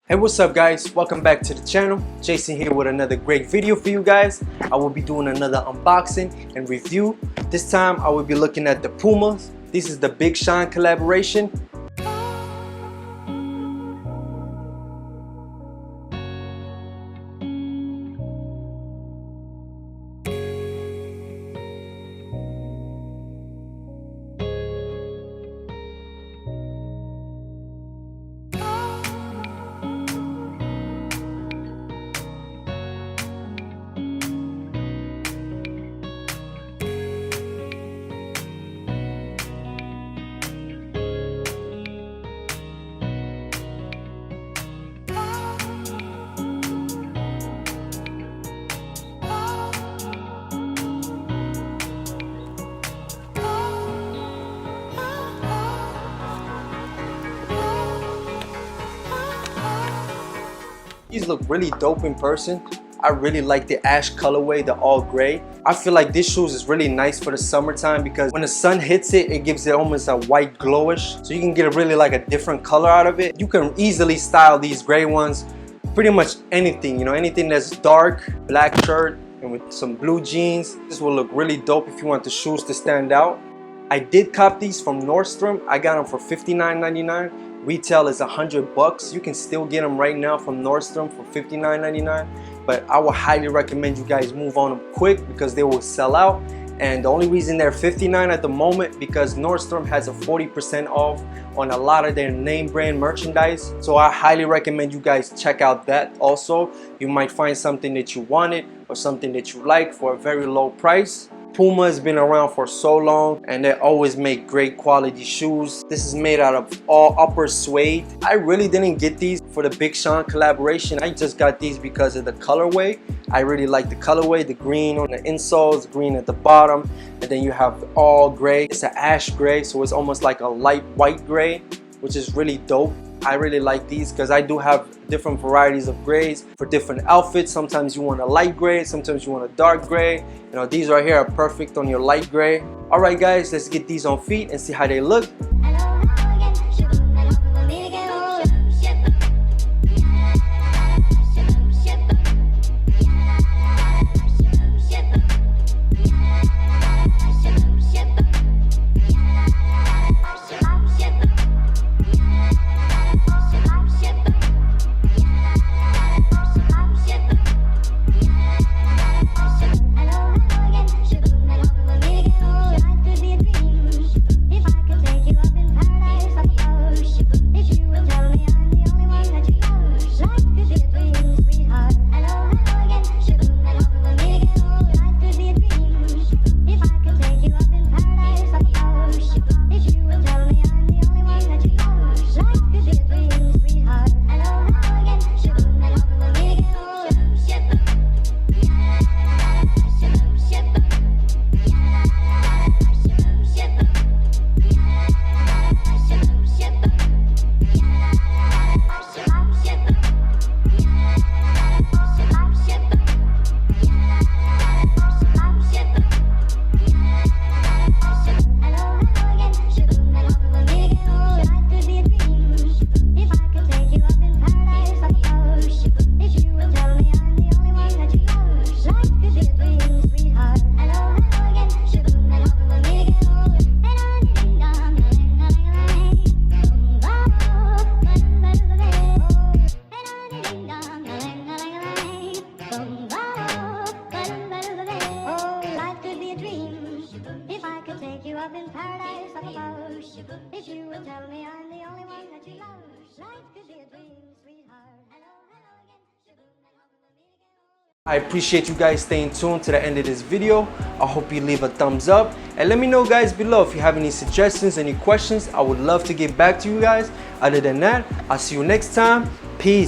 Hey, what's up guys? Welcome back to the channel. Jason here with another great video for you guys. I will be doing another unboxing and review. This time I will be looking at the Pumas. This is the Big Sean collaboration. These look really dope in person. I really like the ash colorway, the all gray. I feel like this shoes is really nice for the summertime because when the sun hits it, it gives it almost a white glowish. So you can get really like a different color out of it. You can easily style these gray ones pretty much anything, you know, anything that's dark, black shirt and with some blue jeans. This will look really dope if you want the shoes to stand out. I did cop these from Nordstrom. I got them for $59.99. Retail is $100. You can still get them right now from Nordstrom for $59.99. But I would highly recommend you guys move on them quick because they will sell out. And the only reason they're $59 at the moment because Nordstrom has a 40% off on a lot of their name brand merchandise. So I highly recommend you guys check out that also. You might find something that you wanted or something that you like for a very low price. Puma has been around for so long and they always make great quality shoes. This is made out of all upper suede. I really didn't get these for the Big Sean collaboration. I just got these because of the colorway. I really like the colorway, the green on the insoles, green at the bottom, and then you have all gray. It's an ash gray, so it's almost like a light white gray, which is really dope. I really like these because I do have different varieties of grays for different outfits. Sometimes you want a light gray, sometimes you want a dark gray. You know, these right here are perfect on your light gray. All right guys, let's get these on feet and see how they look. I appreciate you guys staying tuned to the end of this video. I hope you leave a thumbs up and let me know guys below if you have any suggestions, any questions. I would love to get back to you guys. Other than that, I'll see you next time. Peace.